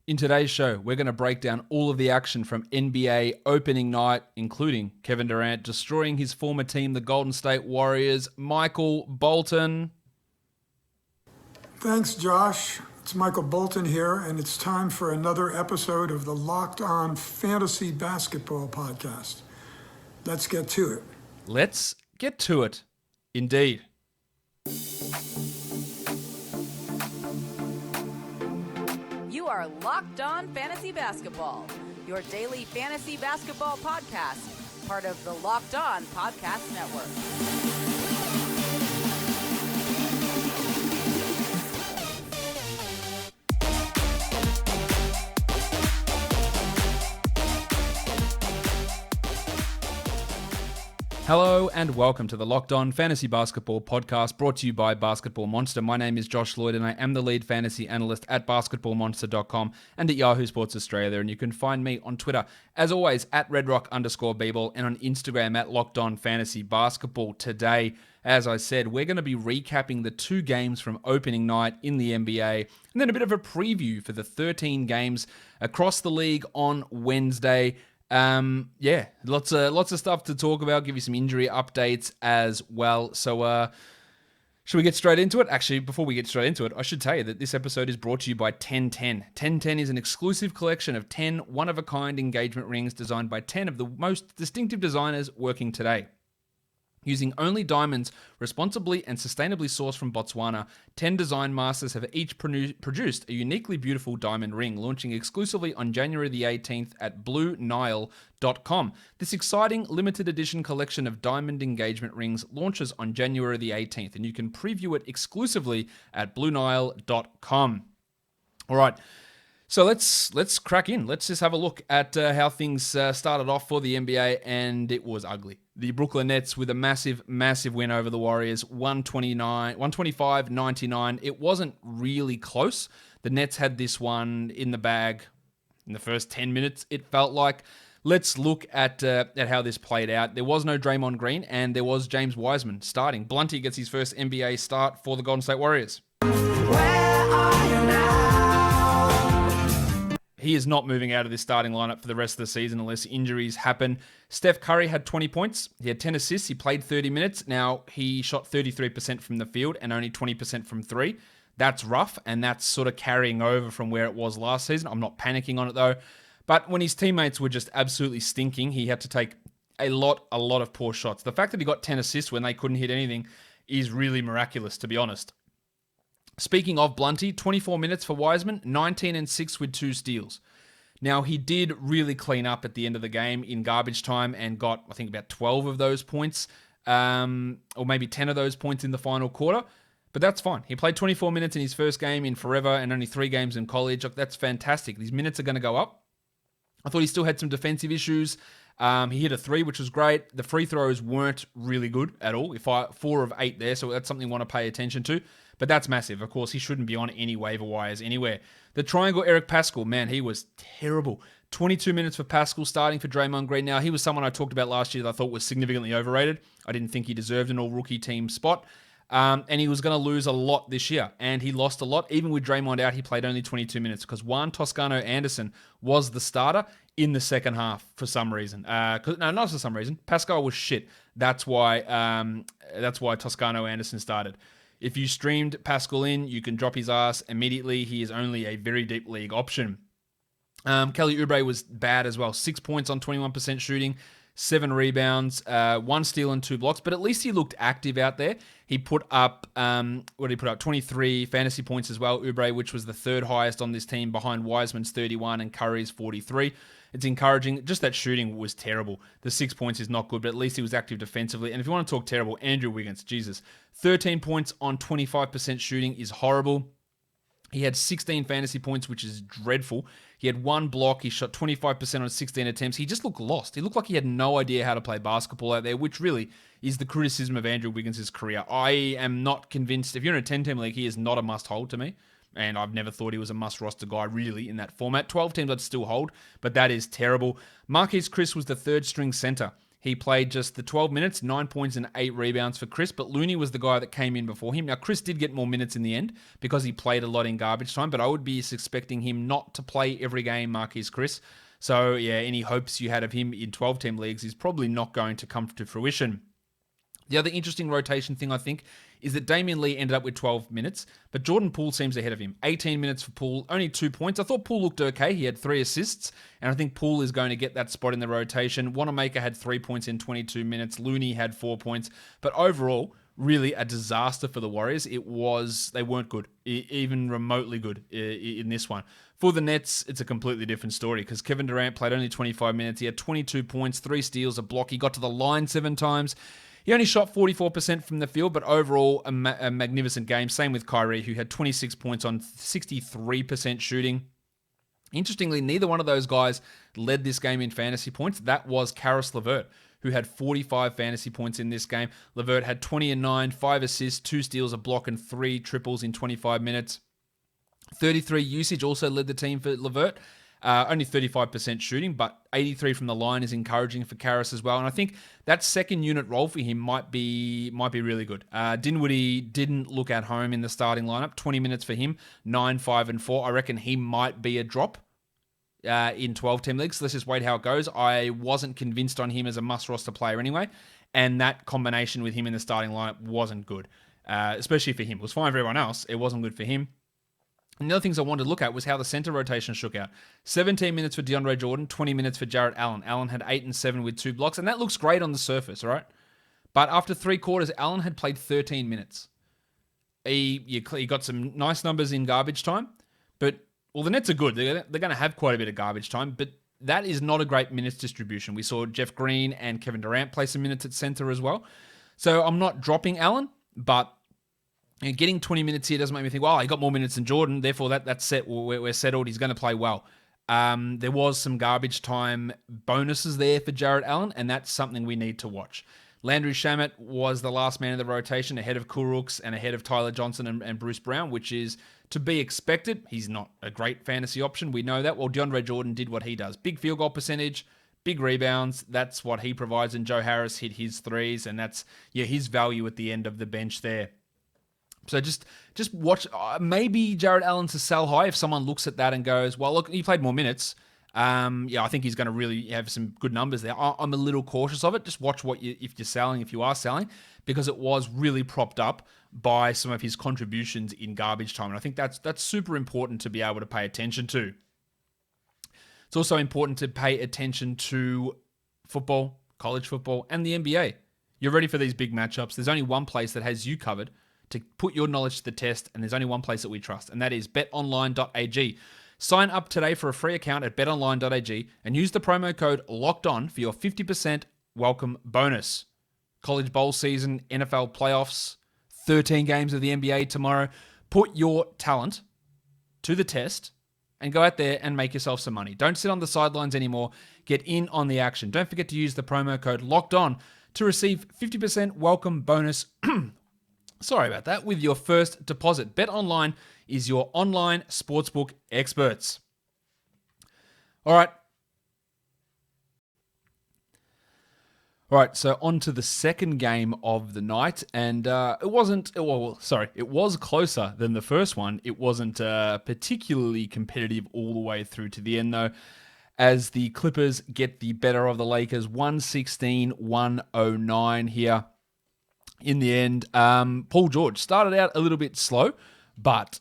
In today's show, we're going to break down all of the action from NBA opening night, including Kevin Durant destroying his former team, the Golden State Warriors. Michael Bolton. Thanks, Josh. It's Michael Bolton here, and it's time for another episode of the Locked On Fantasy Basketball Podcast. Let's get to it. Let's get to it, indeed. You are Locked On Fantasy Basketball, your daily fantasy basketball podcast, part of the Locked On Podcast Network. Hello and welcome to the Locked On Fantasy Basketball Podcast, brought to you by Basketball Monster. My name is Josh Lloyd and I am the lead fantasy analyst at basketballmonster.com and at Yahoo Sports Australia. And you can find me on Twitter, as always, at redrock_bball and on Instagram at Locked On Fantasy Basketball. Today, as I said, we're going to be recapping the two games from opening night in the NBA and then a bit of a preview for the 13 games across the league on Wednesday. Lots of stuff to talk about, give you some injury updates as well. So, should we get straight into it? Actually, before we get straight into it, I should tell you that this episode is brought to you by 1010. 1010 is an exclusive collection of 10 one-of-a-kind engagement rings designed by 10 of the most distinctive designers working today. Using only diamonds responsibly and sustainably sourced from Botswana, 10 design masters have each produced a uniquely beautiful diamond ring, launching exclusively on January the 18th at BlueNile.com. This exciting limited edition collection of diamond engagement rings launches on January the 18th, and you can preview it exclusively at BlueNile.com. All right. So let's crack in. Let's just have a look at how things started off for the NBA, and it was ugly. The Brooklyn Nets with a massive win over the Warriors, 125-99. It wasn't really close. The Nets had this one in the bag in the first 10 minutes, it felt like. Let's look at how this played out. There was no Draymond Green, and there was James Wiseman starting. Blunty gets his first NBA start for the Golden State Warriors. Where are you now? He is not moving out of this starting lineup for the rest of the season unless injuries happen. Steph Curry had 20 points. He had 10 assists. He played 30 minutes. Now, he shot 33% from the field and only 20% from three. That's rough, and that's sort of carrying over from where it was last season. I'm not panicking on it, though. But when his teammates were just absolutely stinking, he had to take a lot of poor shots. The fact that he got 10 assists when they couldn't hit anything is really miraculous, to be honest. Speaking of Blunty, 24 minutes for Wiseman, 19 and 6 with 2 steals. Now, he did really clean up at the end of the game in garbage time and got, I think, about 12 of those points, or maybe 10 of those points in the final quarter. But that's fine. He played 24 minutes in his first game in forever and only 3 games in college. Look, that's fantastic. These minutes are going to go up. I thought he still had some defensive issues. He hit a 3, which was great. The free throws weren't really good at all. 4 of 8 there, so that's something you want to pay attention to. But that's massive. Of course, he shouldn't be on any waiver wires anywhere. The triangle, Eric Paschall, man, he was terrible. 22 minutes for Paschall starting for Draymond Green. Now, he was someone I talked about last year that I thought was significantly overrated. I didn't think he deserved an all-rookie team spot. And he was going to lose a lot this year. And he lost a lot. Even with Draymond out, he played only 22 minutes because Juan Toscano Anderson was the starter in the second half for some reason. No, not for some reason. Pascal was shit. That's why Toscano Anderson started. If you streamed Pascal in, you can drop his ass immediately. He is only a very deep league option. Kelly Oubre was bad as well. 6 points on 21% shooting, 7 rebounds, 1 steal and 2 blocks. But at least he looked active out there. He put up, 23 fantasy points as well, Oubre, which was the third highest on this team behind Wiseman's 31 and Curry's 43. It's encouraging. Just that shooting was terrible. The 6 points is not good, but at least he was active defensively. And if you want to talk terrible, Andrew Wiggins, Jesus. 13 points on 25% shooting is horrible. He had 16 fantasy points, which is dreadful. He had 1 block. He shot 25% on 16 attempts. He just looked lost. He looked like he had no idea how to play basketball out there, which really is the criticism of Andrew Wiggins' career. I am not convinced. If you're in a 10-team league, he is not a must-hold to me. And I've never thought he was a must-roster guy, really, in that format. 12 teams I'd still hold, but that is terrible. Marquise Chris was the third-string center. He played just the 12 minutes, 9 points and 8 rebounds for Chris, but Looney was the guy that came in before him. Now, Chris did get more minutes in the end because he played a lot in garbage time, but I would be expecting him not to play every game, Marquise Chris. So, yeah, any hopes you had of him in 12-team leagues is probably not going to come to fruition. The other interesting rotation thing, I think, is that Damian Lee ended up with 12 minutes, but Jordan Poole seems ahead of him. 18 minutes for Poole, only 2 points. I thought Poole looked okay. He had 3 assists, and I think Poole is going to get that spot in the rotation. Wanamaker had 3 points in 22 minutes. Looney had 4 points. But overall, really a disaster for the Warriors. They weren't good, even remotely good in this one. For the Nets, it's a completely different story because Kevin Durant played only 25 minutes. He had 22 points, 3 steals, a block. He got to the line 7 times. He only shot 44% from the field, but overall, a magnificent game. Same with Kyrie, who had 26 points on 63% shooting. Interestingly, neither one of those guys led this game in fantasy points. That was Karis LeVert, who had 45 fantasy points in this game. LeVert had 20 and 9, 5 assists, 2 steals, a block, and 3 triples in 25 minutes. 33 usage also led the team for LeVert. Only 35% shooting, but 83 from the line is encouraging for Karis as well. And I think that second unit role for him might be really good. Dinwiddie didn't look at home in the starting lineup. 20 minutes for him, 9, 5, and 4. I reckon he might be a drop in 12-team leagues. Let's just wait how it goes. I wasn't convinced on him as a must-roster player anyway, and that combination with him in the starting lineup wasn't good, especially for him. It was fine for everyone else. It wasn't good for him. And the other things I wanted to look at was how the center rotation shook out. 17 minutes for DeAndre Jordan, 20 minutes for Jarrett Allen. Allen had 8 and 7 with 2 blocks, and that looks great on the surface, all right? But after 3 quarters, Allen had played 13 minutes. He got some nice numbers in garbage time, but, well, the Nets are good. They're going to have quite a bit of garbage time, but that is not a great minutes distribution. We saw Jeff Green and Kevin Durant play some minutes at center as well. So I'm not dropping Allen, but getting 20 minutes here doesn't make me think, well, he got more minutes than Jordan, therefore that's set. We're settled. He's going to play well. There was some garbage time bonuses there for Jarrett Allen, and that's something we need to watch. Landry Shamet was the last man of the rotation, ahead of Kurucs and ahead of Tyler Johnson and Bruce Brown, which is to be expected. He's not a great fantasy option. We know that. Well, DeAndre Jordan did what he does. Big field goal percentage, big rebounds. That's what he provides, and Joe Harris hit his threes, and that's his value at the end of the bench there. So just watch. Maybe Jarrett Allen's a sell high if someone looks at that and goes, well, look, he played more minutes. I think he's going to really have some good numbers there. I'm a little cautious of it. Just watch if you are selling, because it was really propped up by some of his contributions in garbage time. And I think that's super important to be able to pay attention to. It's also important to pay attention to football, college football, and the NBA. You're ready for these big matchups. There's only one place that has you covered to put your knowledge to the test, and there's only one place that we trust, and that is betonline.ag. Sign up today for a free account at betonline.ag and use the promo code LOCKEDON for your 50% welcome bonus. College bowl season, NFL playoffs, 13 games of the NBA tomorrow. Put your talent to the test and go out there and make yourself some money. Don't sit on the sidelines anymore. Get in on the action. Don't forget to use the promo code LOCKEDON to receive 50% welcome bonus Sorry about that. With your first deposit. BetOnline is your online sportsbook experts. All right, so on to the second game of the night, and it was closer than the first one. It wasn't particularly competitive all the way through to the end, though, as the Clippers get the better of the Lakers, 116-109 here. In the end, Paul George started out a little bit slow, but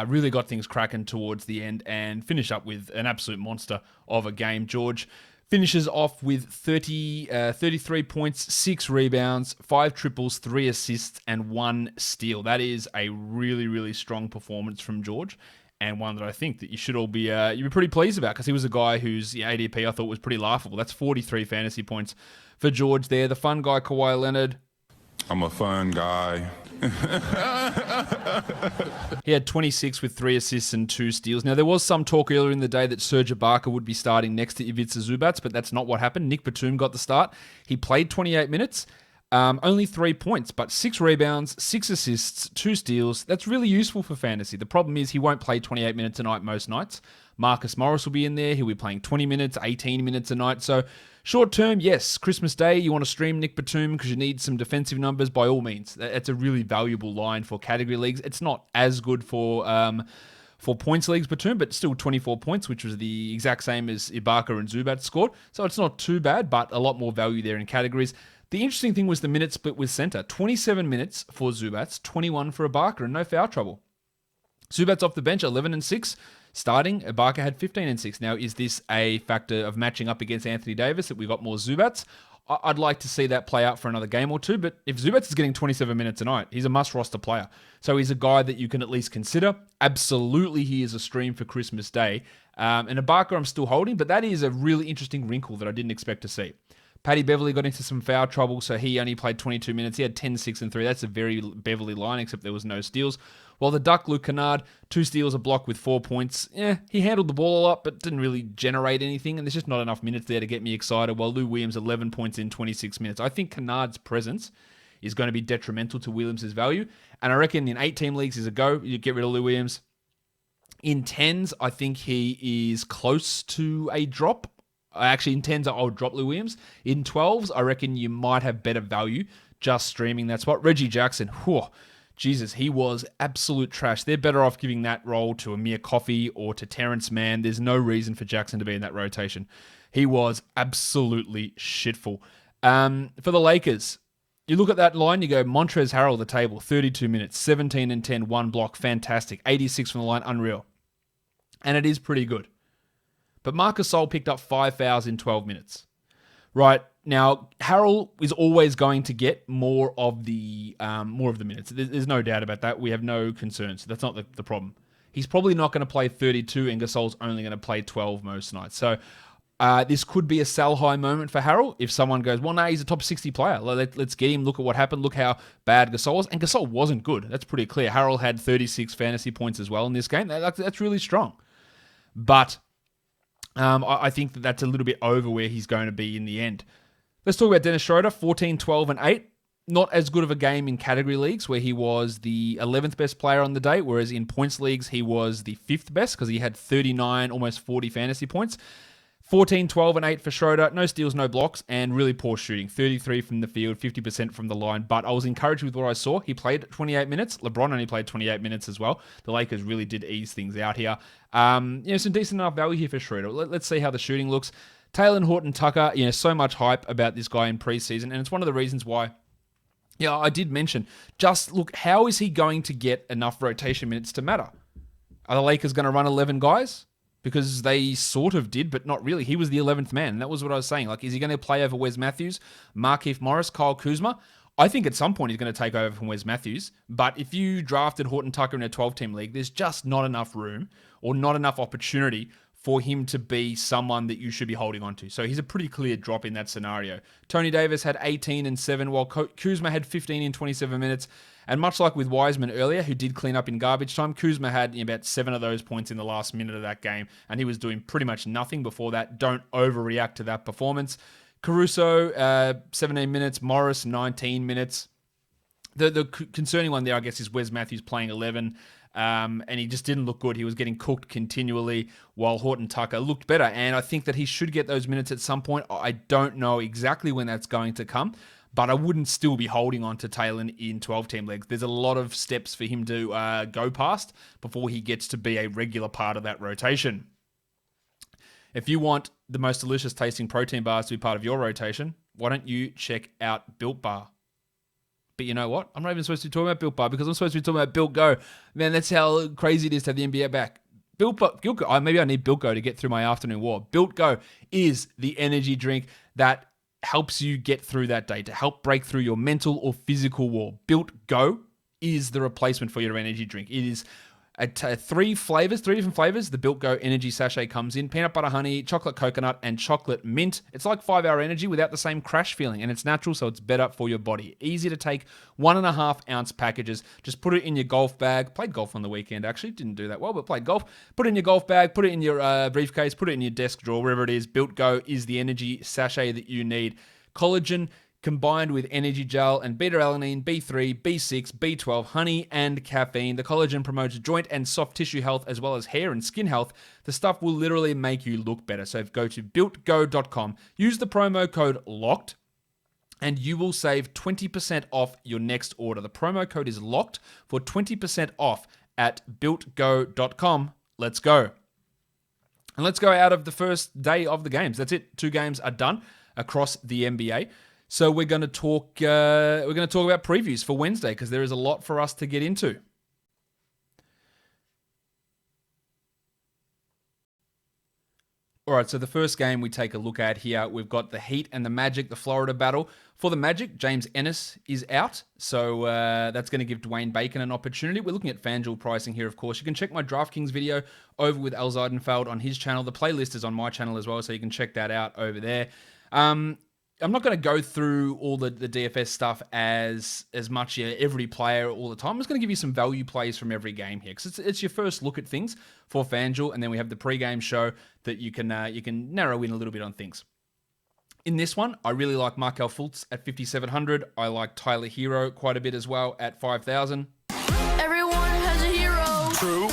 really got things cracking towards the end and finished up with an absolute monster of a game. George finishes off with 33 points, 6 rebounds, 5 triples, 3 assists, and 1 steal. That is a really, really strong performance from George, and one that I think that you should all be you'd be pretty pleased about, because he was a guy whose ADP I thought was pretty laughable. That's 43 fantasy points for George there. The fun guy, Kawhi Leonard. I'm a fun guy. He had 26 with 3 assists and 2 steals. Now, there was some talk earlier in the day that Serge Ibaka would be starting next to Ivica Zubac, but that's not what happened. Nick Batum got the start. He played 28 minutes. Only 3 points, but 6 rebounds, 6 assists, 2 steals. That's really useful for fantasy. The problem is he won't play 28 minutes a night most nights. Marcus Morris will be in there. He'll be playing 20 minutes, 18 minutes a night. So short term, yes, Christmas Day, you want to stream Nick Batum because you need some defensive numbers, by all means. That's a really valuable line for category leagues. It's not as good for points leagues Batum, but still 24 points, which was the exact same as Ibaka and Zubac scored. So it's not too bad, but a lot more value there in categories. The interesting thing was the minute split with center. 27 minutes for Zubac, 21 for Ibaka, and no foul trouble. Zubac off the bench, 11 and 6. Starting, Ibaka had 15 and 6. Now, is this a factor of matching up against Anthony Davis that we got more Zubac? I'd like to see that play out for another game or two, but if Zubac is getting 27 minutes a night, he's a must-roster player. So he's a guy that you can at least consider. Absolutely, he is a stream for Christmas Day. And Ibaka I'm still holding, but that is a really interesting wrinkle that I didn't expect to see. Paddy Beverly got into some foul trouble, so he only played 22 minutes. He had 10, 6, and 3. That's a very Beverly line, except there was no steals. While the Duck, Luke Kennard, 2 steals, a block with 4 points. He handled the ball a lot, but didn't really generate anything, and there's just not enough minutes there to get me excited, while Lou Williams, 11 points in 26 minutes. I think Kennard's presence is going to be detrimental to Williams' value, and I reckon in 8-team leagues is a go. You get rid of Lou Williams. In 10s, I think he is close to a drop. Actually, in 10s, I'll drop Lou Williams. In 12s, I reckon you might have better value just streaming that spot. Reggie Jackson, Jesus, he was absolute trash. They're better off giving that role to Amir Coffey or to Terrence Mann. There's no reason for Jackson to be in that rotation. He was absolutely shitful. For the Lakers, you look at that line, you go, Montrezl Harrell, the table, 32 minutes, 17 and 10, 1 block, fantastic. 86 from the line, unreal. And it is pretty good. But Marcus Gasol picked up 5 fouls in 12 minutes. Right, now, Harrell is always going to get more of the minutes. There's no doubt about that. We have no concerns. That's not the problem. He's probably not going to play 32, and Gasol's only going to play 12 most nights. So this could be a sell high moment for Harrell if someone goes, well, no, he's a top 60 player. Let's get him. Look at what happened. Look how bad Gasol was. And Gasol wasn't good. That's pretty clear. Harrell had 36 fantasy points as well in this game. That's really strong. But I think that's a little bit over where he's going to be in the end. Let's talk about Dennis Schroeder, 14, 12, and 8. Not as good of a game in category leagues where he was the 11th best player on the day, whereas in points leagues he was the 5th best because he had 39, almost 40 fantasy points. 14, 12, and 8 for Schroeder. No steals, no blocks, and really poor shooting. 33 from the field, 50% from the line. But I was encouraged with what I saw. He played 28 minutes. LeBron only played 28 minutes as well. The Lakers really did ease things out here. Some decent enough value here for Schroeder. Let's see how the shooting looks. Taylor Horton-Tucker, so much hype about this guy in preseason, and it's one of the reasons why. Yeah, I did mention, just look, how is he going to get enough rotation minutes to matter? Are the Lakers going to run 11 guys? Because they sort of did, but not really. He was the 11th man. And that was what I was saying. Is he going to play over Wes Matthews, Markieff Morris, Kyle Kuzma? I think at some point he's going to take over from Wes Matthews. But if you drafted Horton-Tucker in a 12-team league, there's just not enough room or not enough opportunity for him to be someone that you should be holding on to. So he's a pretty clear drop in that scenario. Tony Davis had 18 and 7, while Kuzma had 15 in 27 minutes. And much like with Wiseman earlier, who did clean up in garbage time, Kuzma had about 7 of those points in the last minute of that game, and he was doing pretty much nothing before that. Don't overreact to that performance. Caruso, 17 minutes. Morris, 19 minutes. The concerning one there, I guess, is Wes Matthews playing 11. And he just didn't look good. He was getting cooked continually while Horton-Tucker looked better. And I think that he should get those minutes at some point. I don't know exactly when that's going to come, but I wouldn't still be holding on to Taylor in 12-team leagues. There's a lot of steps for him to go past before he gets to be a regular part of that rotation. If you want the most delicious tasting protein bars to be part of your rotation, why don't you check out Built Bar? But you know what? I'm not even supposed to be talking about Built Bar because I'm supposed to be talking about Built Go. Man, that's how crazy it is to have the NBA back. Built Go, maybe I need Built Go to get through my afternoon war. Built Go is the energy drink that helps you get through that day, to help break through your mental or physical wall. Built Go is the replacement for your energy drink. It is 3 different flavors. The Built Go energy sachet comes in: peanut butter honey, chocolate coconut, and chocolate mint. It's like 5-hour energy without the same crash feeling, and it's natural, so it's better for your body. Easy to take, 1.5 ounce packages. Just put it in your golf bag. Played golf on the weekend, actually. Didn't do that well, but played golf. Put it in your golf bag, put it in your briefcase, put it in your desk drawer, wherever it is. Built Go is the energy sachet that you need. Collagen combined with energy gel and beta-alanine, B3, B6, B12, honey, and caffeine. The collagen promotes joint and soft tissue health as well as hair and skin health. The stuff will literally make you look better. So go to builtgo.com, use the promo code LOCKED, and you will save 20% off your next order. The promo code is LOCKED for 20% off at builtgo.com. Let's go. And let's go out of the first day of the games. That's it. 2 games are done across the NBA. So we're going to talk about previews for Wednesday because there is a lot for us to get into. All right, so the first game we take a look at here, we've got the Heat and the Magic, the Florida battle. For the Magic, James Ennis is out, so that's going to give Dwayne Bacon an opportunity. We're looking at FanDuel pricing here, of course. You can check my DraftKings video over with Al Zeidenfeld on his channel. The playlist is on my channel as well, so you can check that out over there. I'm not going to go through all the DFS stuff as much, every player all the time. I'm just going to give you some value plays from every game here because it's your first look at things for FanDuel, and then we have the pregame show that you can narrow in a little bit on things. In this one, I really like Markelle Fultz at 5,700. I like Tyler Hero quite a bit as well at 5,000. Everyone has a hero. True.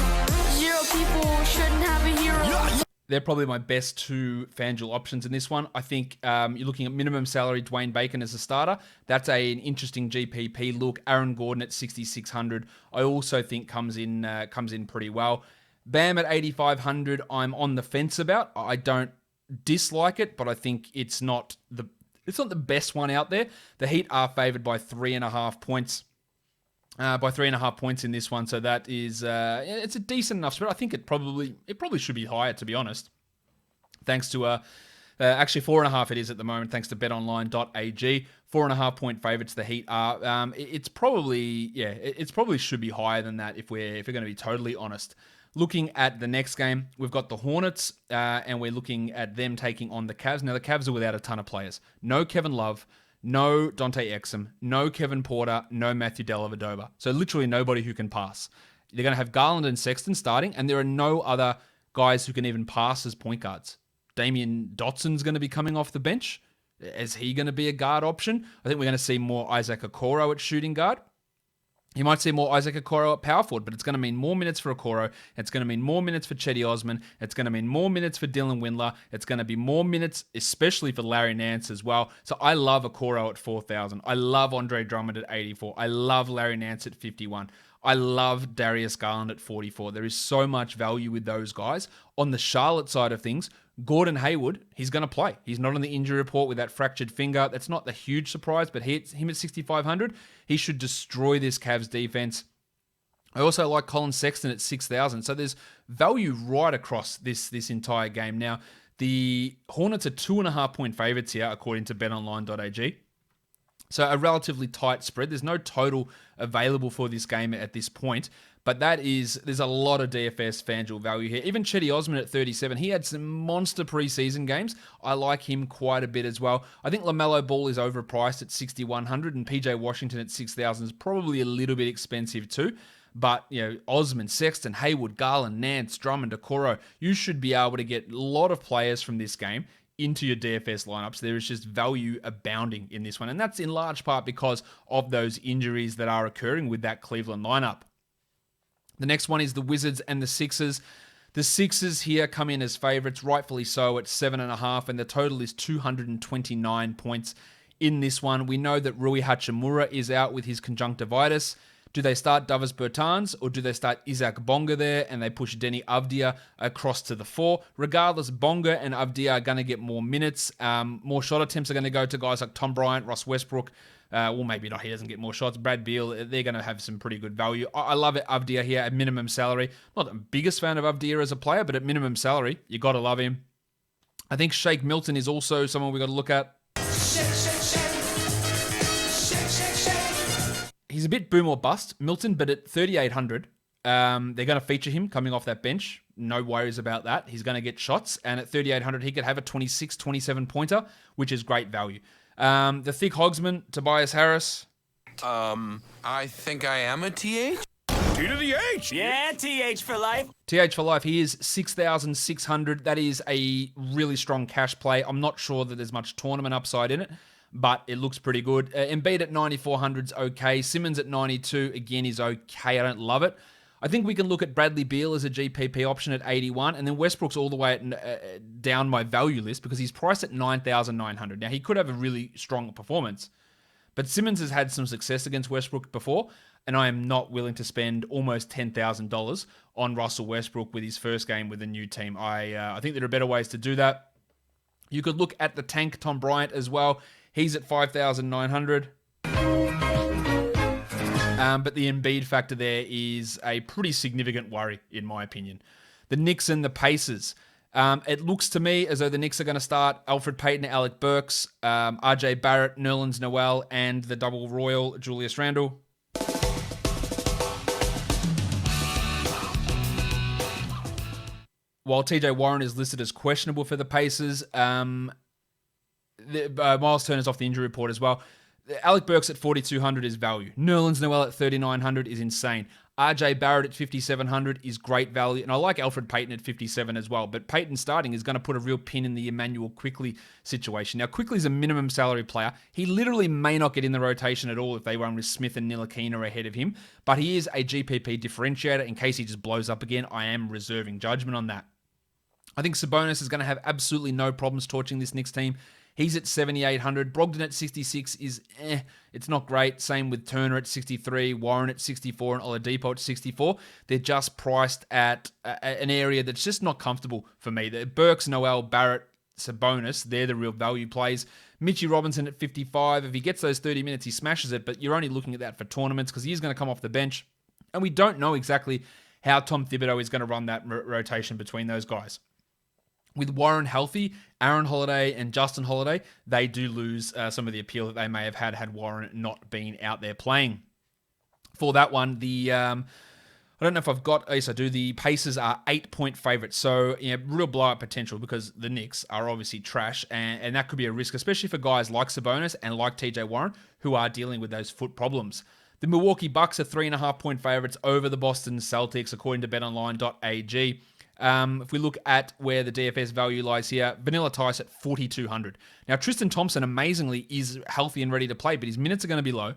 0 people shouldn't have a hero. Yeah. They're probably my best 2 FanDuel options in this one. I think you're looking at minimum salary Dwayne Bacon as a starter. That's an interesting GPP look. Aaron Gordon at 6,600. I also think comes in pretty well. Bam at 8,500. I'm on the fence about. I don't dislike it, but I think it's not the best one out there. The Heat are favored by 3.5 points. By 3.5 points in this one, so that is it's a decent enough spread. I think it probably should be higher, to be honest. Thanks to actually 4.5 it is at the moment, thanks to betonline.ag. 4.5 point favorites the Heat are. It probably should be higher than that if we're going to be totally honest. Looking at the next game, we've got the Hornets, and we're looking at them taking on the Cavs. Now the Cavs are without a ton of players. No Kevin Love. No Dante Exum, no Kevin Porter, no Matthew Dellavedova. So literally nobody who can pass. They're going to have Garland and Sexton starting, and there are no other guys who can even pass as point guards. Damian Dotson's going to be coming off the bench. Is he going to be a guard option? I think we're going to see more Isaac Okoro at shooting guard. You might see more Isaac Okoro at power forward, but it's going to mean more minutes for Okoro. It's going to mean more minutes for Chetty Osman. It's going to mean more minutes for Dylan Windler. It's going to be more minutes, especially for Larry Nance as well. So I love Okoro at 4,000. I love Andre Drummond at 84. I love Larry Nance at 51. I love Darius Garland at 44. There is so much value with those guys. On the Charlotte side of things, Gordon Hayward, he's going to play. He's not on the injury report with that fractured finger. That's not the huge surprise, but him at 6,500, he should destroy this Cavs defense. I also like Colin Sexton at 6,000. So there's value right across this entire game. Now, the Hornets are 2.5 point favorites here, according to betonline.ag. So a relatively tight spread. There's no total available for this game at this point, but there's a lot of DFS FanDuel value here. Even Chetty Osman at 37, he had some monster preseason games. I like him quite a bit as well. I think LaMelo Ball is overpriced at 6,100, and PJ Washington at 6,000 is probably a little bit expensive too. But, Osman, Sexton, Hayward, Garland, Nance, Drummond, Okoro, you should be able to get a lot of players from this game into your DFS lineups. There is just value abounding in this one. And that's in large part because of those injuries that are occurring with that Cleveland lineup. The next one is the Wizards and the Sixers. The Sixers here come in as favorites, rightfully so, at 7.5, and the total is 229 points in this one. We know that Rui Hachimura is out with his conjunctivitis. Do they start Davis Bertans or do they start Isaac Bonga there and they push Denny Avdia across to the 4? Regardless, Bonga and Avdia are going to get more minutes. More shot attempts are going to go to guys like Tom Bryant, Ross Westbrook. Well, maybe not. He doesn't get more shots. Brad Beal, they're going to have some pretty good value. I love it. Avdia here at minimum salary. Not the biggest fan of Avdia as a player, but at minimum salary, you got to love him. I think Shake Milton is also someone we got to look at. He's a bit boom or bust, Milton, but at 3,800, they're going to feature him coming off that bench. No worries about that. He's going to get shots. And at 3,800, he could have a 26, 27 pointer, which is great value. The thick hogsman, Tobias Harris. I think I am a TH. T to the H. Yeah, TH for life. TH for life. He is 6,600. That is a really strong cash play. I'm not sure that there's much tournament upside in it. but it looks pretty good. Embiid at 9,400 is okay. Simmons at 92, again, is okay. I don't love it. I think we can look at Bradley Beal as a GPP option at 81, and then Westbrook's all the way down my value list because he's priced at 9,900. Now, he could have a really strong performance, but Simmons has had some success against Westbrook before, and I am not willing to spend almost $10,000 on Russell Westbrook with his first game with a new team. I think there are better ways to do that. You could look at the tank Tom Bryant as well. He's at 5,900. But the Embiid factor there is a pretty significant worry, in my opinion. The Knicks and the Pacers. It looks to me as though the Knicks are going to start Alfred Payton, Alec Burks, RJ Barrett, Nerlens Noel, and the double royal, Julius Randle. While TJ Warren is listed as questionable for the Pacers, Miles Turner's off the injury report as well. Alec Burks at 4,200 is value. Nerlens Noel at 3,900 is insane. RJ Barrett at 5,700 is great value. And I like Alfred Payton at 57 as well. But Payton starting is going to put a real pin in the Emmanuel Quickley situation. Now, Quickley's a minimum salary player. He literally may not get in the rotation at all if they run with Smith and Ntilikina ahead of him. But he is a GPP differentiator. In case he just blows up again, I am reserving judgment on that. I think Sabonis is going to have absolutely no problems torching this Knicks team. He's at 7,800. Brogdon at 66 is it's not great. Same with Turner at 63, Warren at 64, and Oladipo at 64. They're just priced at an area that's just not comfortable for me. The Burks, Noel, Barrett, Sabonis, they're the real value plays. Mitchie Robinson at 55. If he gets those 30 minutes, he smashes it, but you're only looking at that for tournaments because he's going to come off the bench. And we don't know exactly how Tom Thibodeau is going to run that rotation between those guys. With Warren healthy, Aaron Holiday and Justin Holiday, they do lose some of the appeal that they may have had Warren not been out there playing. For that one, I don't know if I've got, yes I do, the Pacers are 8-point favorites. So, real blowout potential because the Knicks are obviously trash and that could be a risk, especially for guys like Sabonis and like TJ Warren who are dealing with those foot problems. The Milwaukee Bucks are 3.5-point favorites over the Boston Celtics, according to betonline.ag. If we look at where the DFS value lies here, Vanilla Tice at 4,200. Now, Tristan Thompson, amazingly, is healthy and ready to play, but his minutes are going to be low.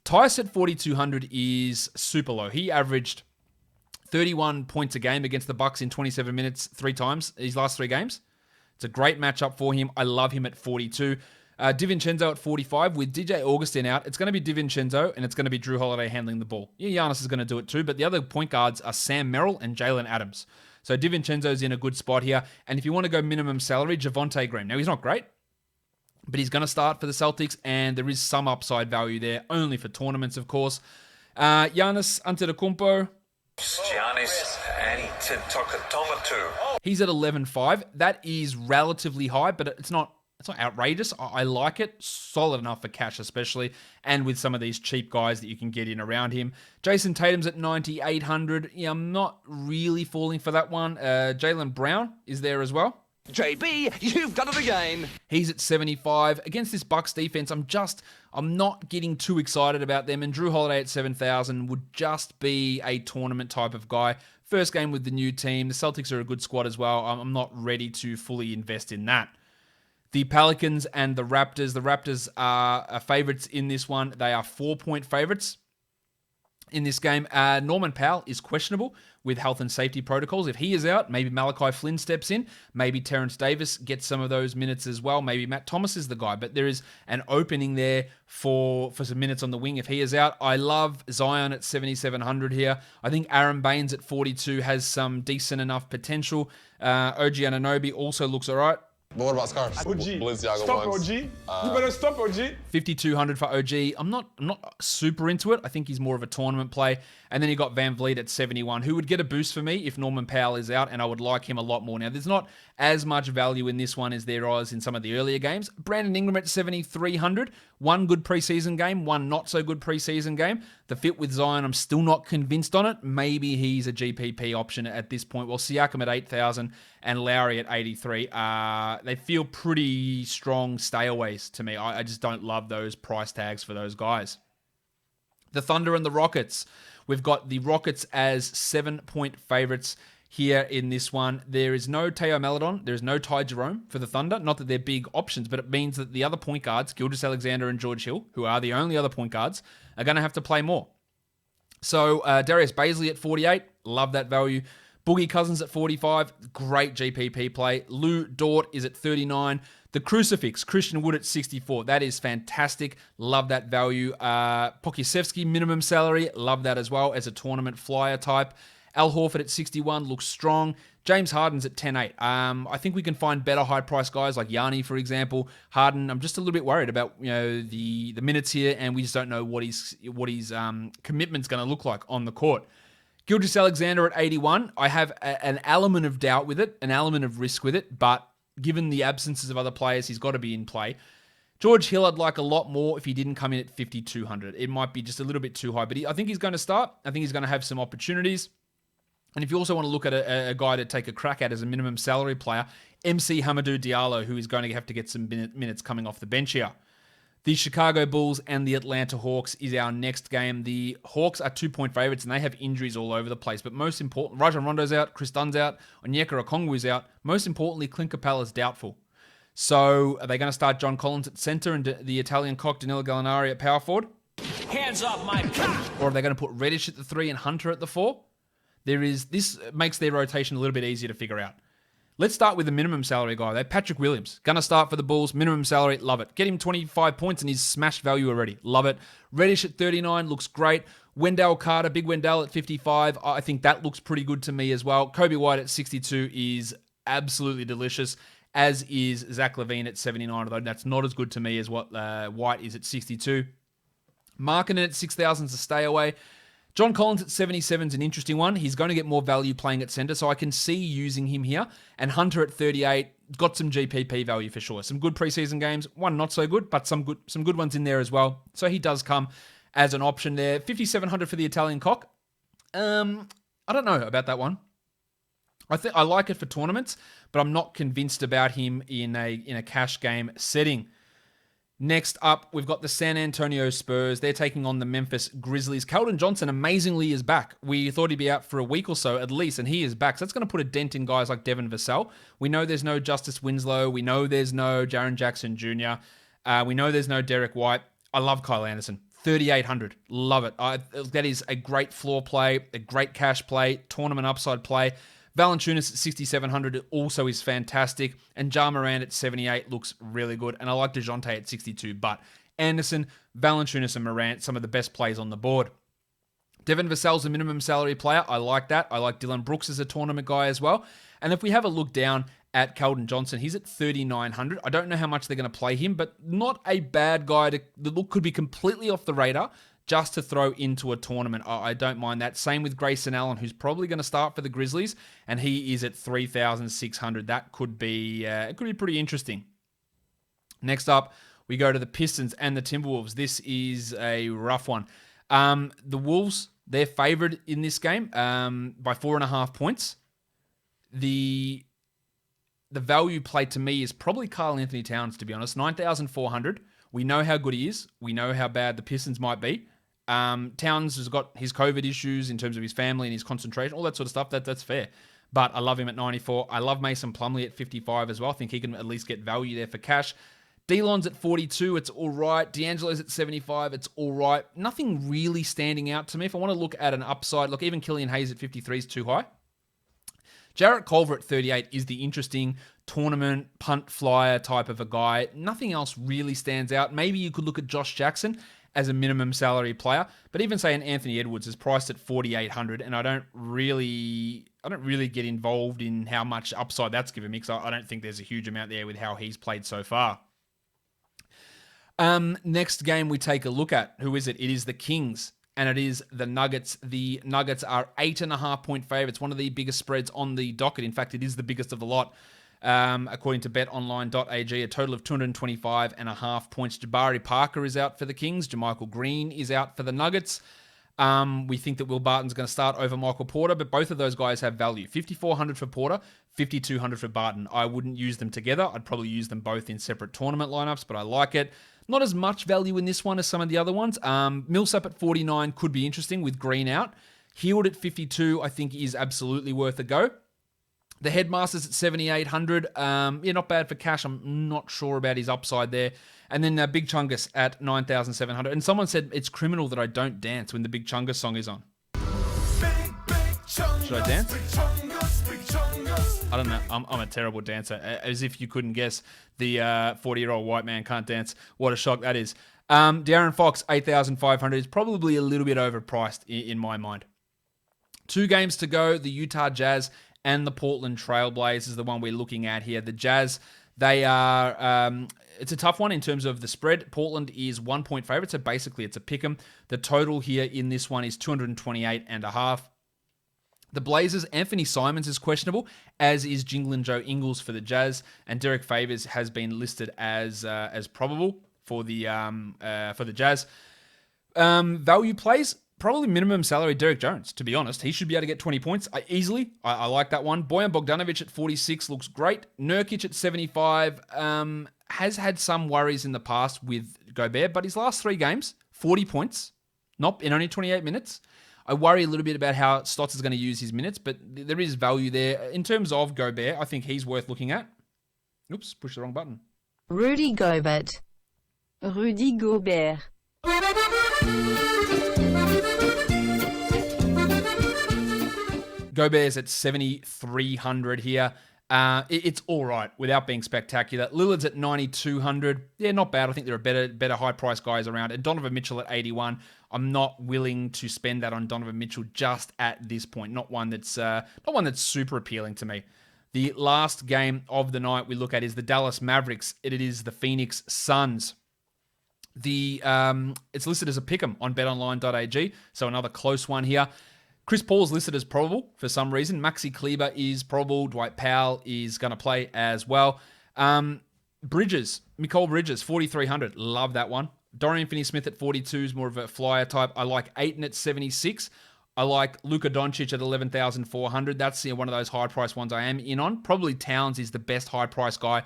Tice at 4,200 is super low. He averaged 31 points a game against the Bucks in 27 minutes 3 times his last 3 games. It's a great matchup for him. I love him at 42. DiVincenzo at 45. With DJ Augustin out, it's going to be DiVincenzo and it's going to be Drew Holiday handling the ball. Yeah, Giannis is going to do it too, but the other point guards are Sam Merrill and Jalen Adams. So DiVincenzo's in a good spot here. And if you want to go minimum salary, Javonte Green. Now, he's not great, but he's going to start for the Celtics, and there is some upside value there, only for tournaments, of course. Giannis Antetokounmpo. Giannis Antetokounmpo. He's at 11.5. That is relatively high, but it's not outrageous. I like it. Solid enough for cash, especially, and with some of these cheap guys that you can get in around him. Jason Tatum's at 9,800. Yeah, I'm not really falling for that one. Jaylen Brown is there as well. JB, you've done it again. He's at 75. Against this Bucks defense, I'm not getting too excited about them. And Drew Holiday at 7,000 would just be a tournament type of guy. First game with the new team. The Celtics are a good squad as well. I'm not ready to fully invest in that. The Pelicans and the Raptors. The Raptors are favorites in this one. They are 4-point favorites in this game. Norman Powell is questionable with health and safety protocols. If he is out, maybe Malachi Flynn steps in. Maybe Terrence Davis gets some of those minutes as well. Maybe Matt Thomas is the guy. But there is an opening there for some minutes on the wing if he is out. I love Zion at 7,700 here. I think Aaron Baines at 42 has some decent enough potential. OG Anunoby also looks all right. But what about scarves? OG. Balenciaga Stop ones. OG. You better stop OG. 5,200 for OG. I'm not super into it. I think he's more of a tournament play. And then you got Van Vliet at 71, who would get a boost for me if Norman Powell is out, and I would like him a lot more. Now, there's not as much value in this one as there was in some of the earlier games. Brandon Ingram at 7,300. One good preseason game, one not so good preseason game. The fit with Zion, I'm still not convinced on it. Maybe he's a GPP option at this point. Well, Siakam at 8,000 and Lowry at 83. They feel pretty strong stayaways to me. I just don't love those price tags for those guys. The Thunder and the Rockets. We've got the Rockets as 7-point favorites here in this one. There is no Teo Maledon. There is no Ty Jerome for the Thunder. Not that they're big options, but it means that the other point guards, Gilgeous-Alexander and George Hill, who are the only other point guards, are going to have to play more. So Darius Bazley at 48, love that value. Boogie Cousins at 45, great GPP play. Lou Dort is at 39. The Crucifix, Christian Wood at 64. That is fantastic. Love that value. Pokusevski, minimum salary. Love that as well as a tournament flyer type. Al Horford at 61 looks strong. James Harden's at 10-8. I think we can find better high-priced guys like Yanni, for example. Harden, I'm just a little bit worried about the minutes here, and we just don't know what his commitment's going to look like on the court. Gilgeous-Alexander at 81. I have an element of doubt with it, an element of risk with it, but given the absences of other players, he's got to be in play. George Hill, I'd like a lot more if he didn't come in at 5,200. It might be just a little bit too high, but I think he's going to start. I think he's going to have some opportunities. And if you also want to look at a guy to take a crack at as a minimum salary player, MC Hamidou Diallo, who is going to have to get some minutes coming off the bench here. The Chicago Bulls and the Atlanta Hawks is our next game. The Hawks are 2-point favorites, and they have injuries all over the place. But most important, Rajon Rondo's out, Chris Dunn's out, Onyeka Okongwu's out. Most importantly, Clint Capella's doubtful. So are they going to start John Collins at center and the Italian cock Danilo Gallinari at power forward? Hands off my cock! Or are they going to put Reddish at the 3 and Hunter at the 4? This makes their rotation a little bit easier to figure out. Let's start with the minimum salary guy. They're Patrick Williams. Gonna start for the Bulls. Minimum salary, love it. Get him 25 points and he's smashed value already. Love it. Reddish at 39, looks great. Wendell Carter, Big Wendell at 55. I think that looks pretty good to me as well. Kobe White at 62 is absolutely delicious, as is Zach LaVine at 79, although that's not as good to me as what White is at 62. Markkanen at 6,000 is a stay away. John Collins at 77 is an interesting one. He's going to get more value playing at center, so I can see using him here. And Hunter at 38, got some GPP value for sure. Some good preseason games, one not so good, but some good ones in there as well. So he does come as an option there. 5,700 for the Italian cock. I don't know about that one. I like it for tournaments, but I'm not convinced about him in a cash game setting. Next up, we've got the San Antonio Spurs. They're taking on the Memphis Grizzlies. Keldon Johnson amazingly is back. We thought he'd be out for a week or so at least, and he is back. So that's going to put a dent in guys like Devin Vassell. We know there's no Justice Winslow. We know there's no Jaren Jackson Jr. We know there's no Derek White. I love Kyle Anderson. 3,800. Love it. That is a great floor play, a great cash play, tournament upside play. Valanciunas at 6,700 also is fantastic. And Ja Morant at 78 looks really good. And I like DeJounte at 62. But Anderson, Valanciunas, and Morant, some of the best plays on the board. Devin Vassell's a minimum salary player. I like that. I like Dylan Brooks as a tournament guy as well. And if we have a look down at Keldon Johnson, he's at 3,900. I don't know how much they're going to play him, but not a bad guy that could be completely off the radar just to throw into a tournament. I don't mind that. Same with Grayson Allen, who's probably going to start for the Grizzlies, and he is at 3,600. That could be pretty interesting. Next up, we go to the Pistons and the Timberwolves. This is a rough one. The Wolves, they're favored in this game by 4.5 points. The value play to me is probably Karl Anthony Towns, to be honest. 9,400. We know how good he is. We know how bad the Pistons might be. Towns has got his COVID issues in terms of his family and his concentration, all that sort of stuff. That's fair. But I love him at 94. I love Mason Plumlee at 55 as well. I think he can at least get value there for cash. Delon's at 42. It's all right. D'Angelo's at 75. It's all right. Nothing really standing out to me. If I want to look at an upside, look, even Killian Hayes at 53 is too high. Jarrett Culver at 38 is the interesting tournament punt flyer type of a guy. Nothing else really stands out. Maybe you could look at Josh Jackson as a minimum salary player, but even say an Anthony Edwards is priced at 4,800, and I don't really get involved in how much upside that's given me, because I don't think there's a huge amount there with how he's played so far. Next game we take a look at. Who is it? It is the Kings, and it is the Nuggets. The Nuggets are 8.5 point favorites, one of the biggest spreads on the docket. In fact, it is the biggest of the lot. According to betonline.ag, a total of 225.5 points. Jabari Parker is out for the Kings. JaMychal Green is out for the Nuggets. We think that Will Barton's going to start over Michael Porter, but both of those guys have value. 5,400 for Porter, 5,200 for Barton. I wouldn't use them together. I'd probably use them both in separate tournament lineups, but I like it. Not as much value in this one as some of the other ones. Millsap at 49 could be interesting with Green out. Healed at 52, I think is absolutely worth a go. The Headmasters at 7,800. Not bad for cash. I'm not sure about his upside there. And then Big Chungus at 9,700. And someone said it's criminal that I don't dance when the Big Chungus song is on. Should I dance? I don't know. I'm a terrible dancer. As if you couldn't guess, the 40-year-old white man can't dance. What a shock that is. De'Aaron Fox, 8,500 is probably a little bit overpriced in my mind. 2 games to go. The Utah Jazz and the Portland Trailblazers is the one we're looking at here. The Jazz, they are... it's a tough one in terms of the spread. Portland is 1-point favorite, so basically it's a pick 'em. The total here in this one is 228.5. The Blazers, Anthony Simons is questionable, as is Jinglin Joe Ingles for the Jazz, and Derek Favors has been listed as probable for the Jazz. Value plays, probably minimum salary Derek Jones, to be honest. He should be able to get 20 points easily. I like that one. Bojan Bogdanovic at 46 looks great. Nurkic at 75 has had some worries in the past with Gobert, but his last 3 games, 40 points, not in only 28 minutes. I worry a little bit about how Stotts is going to use his minutes, but there is value there. In terms of Gobert, I think he's worth looking at. Oops, pushed the wrong button. Rudy Gobert. Rudy Gobert. Gobert's at 7,300 here. It's all right without being spectacular. Lillard's at 9,200. Yeah, not bad. I think there are better high-priced guys around. And Donovan Mitchell at 81. I'm not willing to spend that on Donovan Mitchell just at this point. Not one that's super appealing to me. The last game of the night we look at is the Dallas Mavericks. It is the Phoenix Suns. It's listed as a pick'em on betonline.ag, so another close one here. Chris Paul's listed as probable for some reason. Maxi Kleber is probable. Dwight Powell is going to play as well. Mikal Bridges, 4,300. Love that one. Dorian Finney-Smith at 42 is more of a flyer type. I like Ayton at 76. I like Luka Doncic at 11,400. That's one of those high-priced ones I am in on. Probably Towns is the best high-priced guy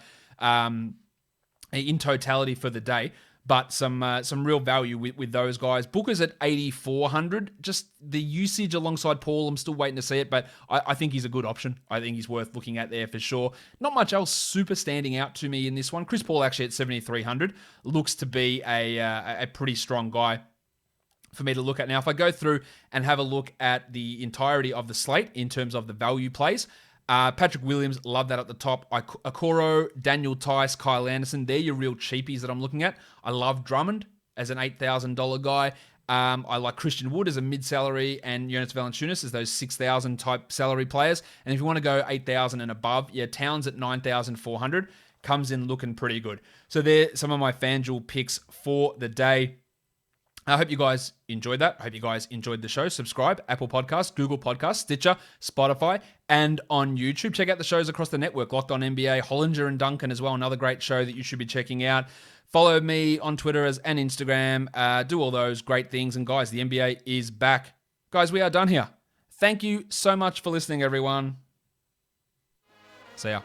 in totality for the day. But some real value with those guys. Booker's at 8,400. Just the usage alongside Paul, I'm still waiting to see it, but I think he's a good option. I think he's worth looking at there for sure. Not much else super standing out to me in this one. Chris Paul actually at 7,300 looks to be a pretty strong guy for me to look at. Now, if I go through and have a look at the entirety of the slate in terms of the value plays, Patrick Williams, love that at the top. Okoro, Daniel Tice, Kyle Anderson, they're your real cheapies that I'm looking at. I love Drummond as an $8,000 guy. I like Christian Wood as a mid-salary and Jonas Valanciunas as those 6,000 type salary players. And if you want to go 8,000 and above, Towns at 9,400 comes in looking pretty good. So they're some of my FanDuel picks for the day. I hope you guys enjoyed that. I hope you guys enjoyed the show. Subscribe, Apple Podcasts, Google Podcasts, Stitcher, Spotify, and on YouTube. Check out the shows across the network, Locked On NBA, Hollinger and Duncan as well, another great show that you should be checking out. Follow me on Twitter and Instagram. Do all those great things. And guys, the NBA is back. Guys, we are done here. Thank you so much for listening, everyone. See ya.